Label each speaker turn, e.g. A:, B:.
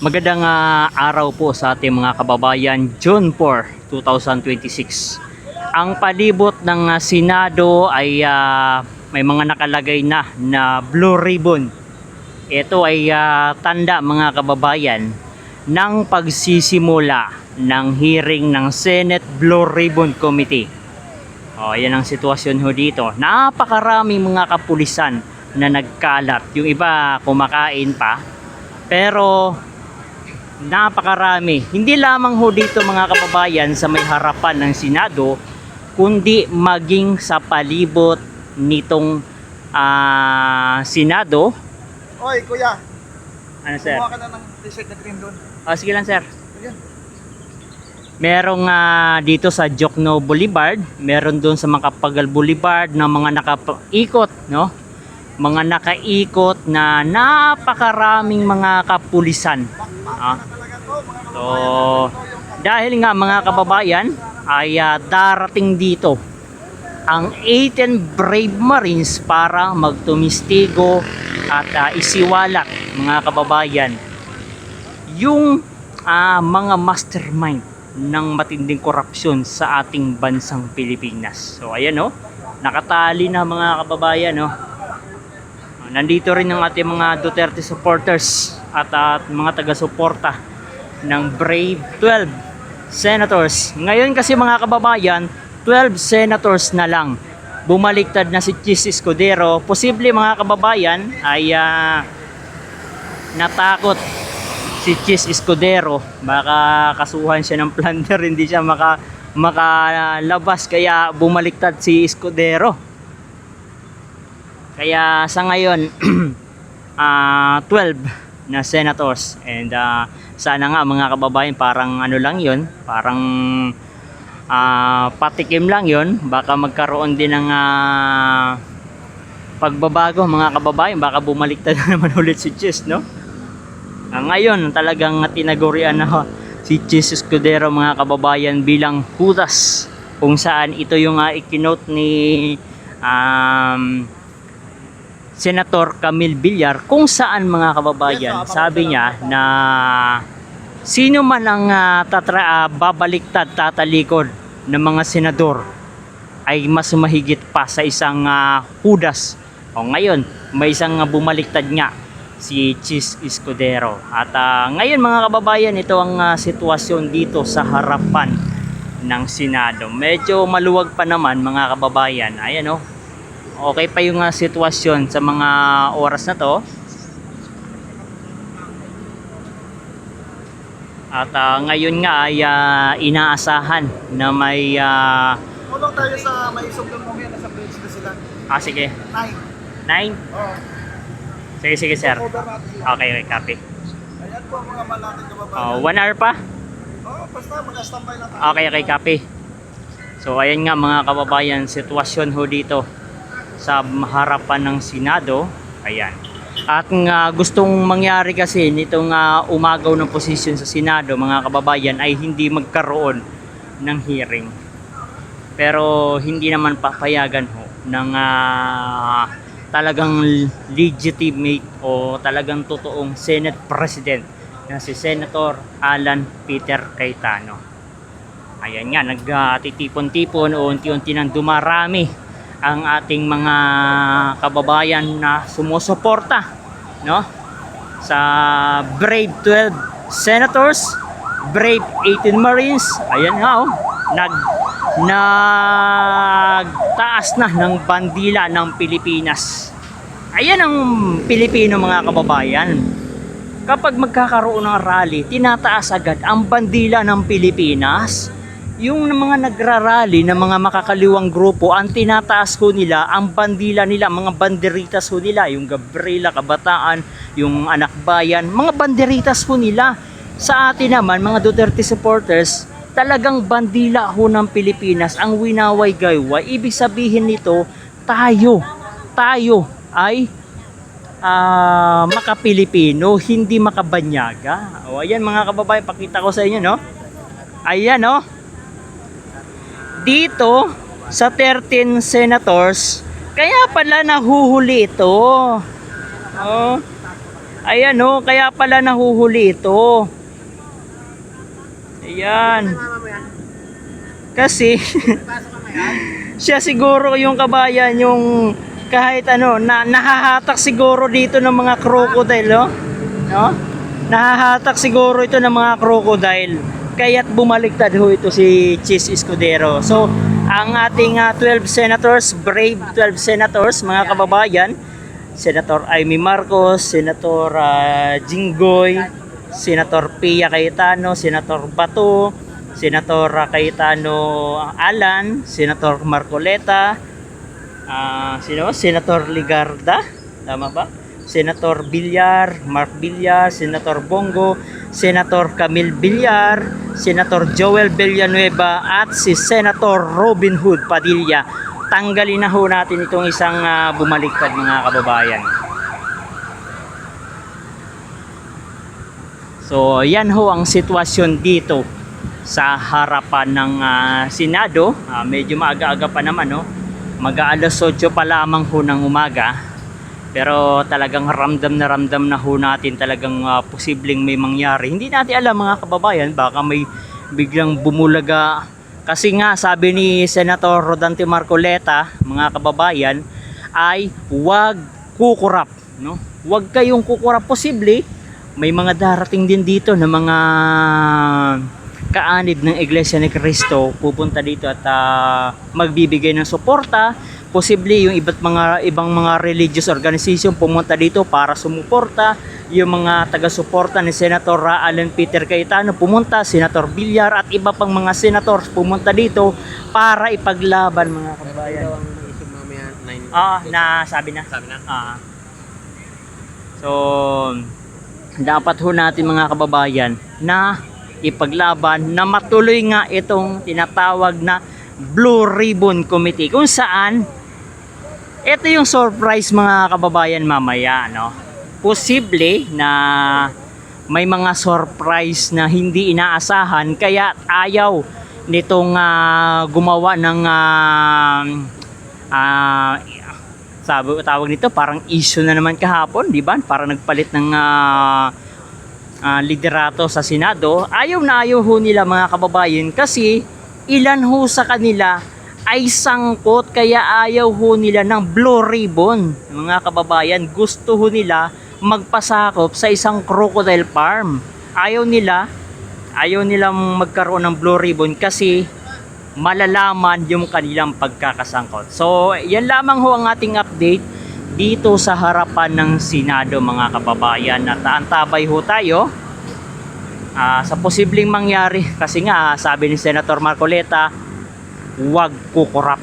A: Magandang araw po sa ating mga kababayan. June 4, 2026. Ang palibot ng Senado ay may mga nakalagay na blue ribbon. Ito ay tanda, mga kababayan, ng pagsisimula ng hearing ng Senate Blue Ribbon Committee. Yan ang sitwasyon ho dito. Napakaraming mga kapulisan na nagkalat. Yung iba kumakain pa. Pero napakarami. Hindi lamang ho dito, mga kababayan, sa may harapan ng Senado, kundi maging sa palibot nitong Senado.
B: Oy, kuya.
A: Ano, sir?
B: Kumuha ka na ng t-shirt na green doon.
A: Sige lang, sir.
B: Ayan.
A: Merong dito sa Jokno Boulevard, meron doon sa Makapagal Boulevard na mga nakaikot, no? Mga nakaikot na napakaraming mga kapulisan. So, dahil nga, mga kababayan, ay darating dito ang 18 Brave Marines para magtumistigo at isiwalat, mga kababayan, yung mga mastermind ng matinding korupsyon sa ating bansang Pilipinas. So ayan, nakatali na, mga kababayan. Nandito rin ang ating mga Duterte supporters at mga taga-suporta ng Brave 12 senators. Ngayon kasi, mga kababayan, 12 senators na lang. Bumaliktad na si Chis Escudero. Posible, mga kababayan, ay natakot si Chis Escudero. Baka kasuhan siya ng plunder, hindi siya makalabas, kaya bumaliktad si Escudero. Kaya sa ngayon 12 na senators, and sana nga, mga kababayan, parang ano lang yun, parang patikim lang yun. Baka magkaroon din ng pagbabago, mga kababayan. Baka bumaliktad na naman ulit si Chis, no? Ngayon talagang tinagurian na si Chis Escudero, mga kababayan, bilang Judas, kung saan ito yung ikinote ni Senator Camille Villar, kung saan, mga kababayan, sabi niya na sino man ang babaliktad, tatalikod ng mga senador ay mas mahigit pa sa isang Judas. Ngayon, may isang bumaliktad nga, si Chis Escudero. At ngayon, mga kababayan, ito ang sitwasyon dito sa harapan ng Senado. Medyo maluwag pa naman, mga kababayan. Ayan, okay pa yung sitwasyon sa mga oras na to. At ngayon nga ay inaasahan na may
B: Tulong tayo sa may sublong mo yan, nasa bridge na sila.
A: sige.
B: 9.
A: 9?
B: Oo.
A: Sige, sir.
B: Cover natin sila.
A: Okay, copy.
B: Ayan po ang mga malaking kababayan.
A: 1 hour pa?
B: Basta mag-standby lang tayo.
A: Okay, copy. So ayan nga, mga kababayan, sitwasyon ho dito sa harapan ng Senado. Ayan. At gustong mangyari kasi nitong umagaw ng posisyon sa Senado, mga kababayan, ay hindi magkaroon ng hearing. Pero hindi naman papayagan ho ng talagang legitimate o talagang totoong Senate President na si Senator Alan Peter Cayetano. Ayan nga, nagtitipon-tipon o unti-unti nang dumarami ang ating mga kababayan na sumusuporta, no, sa Brave 12 Senators, Brave 18 Marines. Ayan nga, nagtaas na ng bandila ng Pilipinas. Ayan ang Pilipino, mga kababayan. Kapag magkakaroon ng rally, tinataas agad ang bandila ng Pilipinas. Yung mga nagrarally na mga makakaliwang grupo, ang tinataas ko nila, ang bandila nila, mga banderitas ko nila, yung Gabriela Kabataan, yung Anak Bayan, mga banderitas ko nila. Sa atin naman, mga Duterte supporters, talagang bandila ho ng Pilipinas ang winaway-gayway. Ibig sabihin nito, tayo ay maka-Pilipino, hindi makabanyaga. Ayan, mga kababayan, pakita ko sa inyo, no? Ayan, dito sa 13 senators, kaya pala nahuhuli ito. Ayan oh, kaya pala nahuhuli ito. Ayan. Kasi siya siguro yung kabayan yung kahit ano nahahatak siguro dito ng mga crocodile, no? Nahahatak siguro ito ng mga crocodile. Kaya't bumaliktad ho ito si Chis Escudero. So, ang ating 12 senators, brave 12 senators, mga kababayan, Senator Amy Marcos, Senator Jinggoy, Senator Pia Cayetano, Senator Bato, Senator Cayetano Alan, Senator Marcoleta, Senator Ligarda, tama ba? Senator Villar, Mark Villar, Senator Bongo, Senator Camille Villar, Senator Joel Villanueva at si Senator Robin Hood Padilla. Tanggalin na ho natin itong isang bumaliktad, mga kababayan. So yan ho ang sitwasyon dito sa harapan ng Senado. Medyo maaga-aga pa naman, no? Mag-aalas 8 pa lamang ho ng umaga. Pero talagang ramdam na ho natin talagang posibleng may mangyari. Hindi natin alam, mga kababayan, baka may biglang bumulaga. Kasi nga sabi ni Senator Rodante Marcoleta, mga kababayan, ay wag kukurap, no? Wag kayong kukurap. Posible may mga darating din dito na mga kaanib ng Iglesia ni Cristo pupunta dito at magbibigay ng suporta. Posible yung ibang mga religious organization pumunta dito para sumuporta. Yung mga taga-suporta ni Senator Alan Peter Cayetano pumunta, Senator Villar at iba pang mga senators pumunta dito para ipaglaban, mga kababayan. Sabi na. So, dapat ho natin, mga kababayan, na ipaglaban na matuloy nga itong tinatawag na Blue Ribbon Committee, kung saan ito yung surprise, mga kababayan, mamaya, no? Posible na may mga surprise na hindi inaasahan, kaya ayaw nitong gumawa ng tawag nito, parang issue na naman kahapon, di ba? Parang nagpalit ng liderato sa Senado. Ayaw na ayaw ho nila, mga kababayan, kasi ilan ho sa kanila ay sangkot, kaya ayaw ho nila ng blue ribbon, mga kababayan. Gusto ho nila magpasakop sa isang crocodile farm. Ayaw nilang magkaroon ng blue ribbon kasi malalaman yung kanilang pagkakasangkot. So yan lamang ho ang ating update dito sa harapan ng Senado, mga kababayan, at antabay ho tayo sa posibleng mangyari, kasi nga sabi ni Senator Marcoleta, huwag kukurap.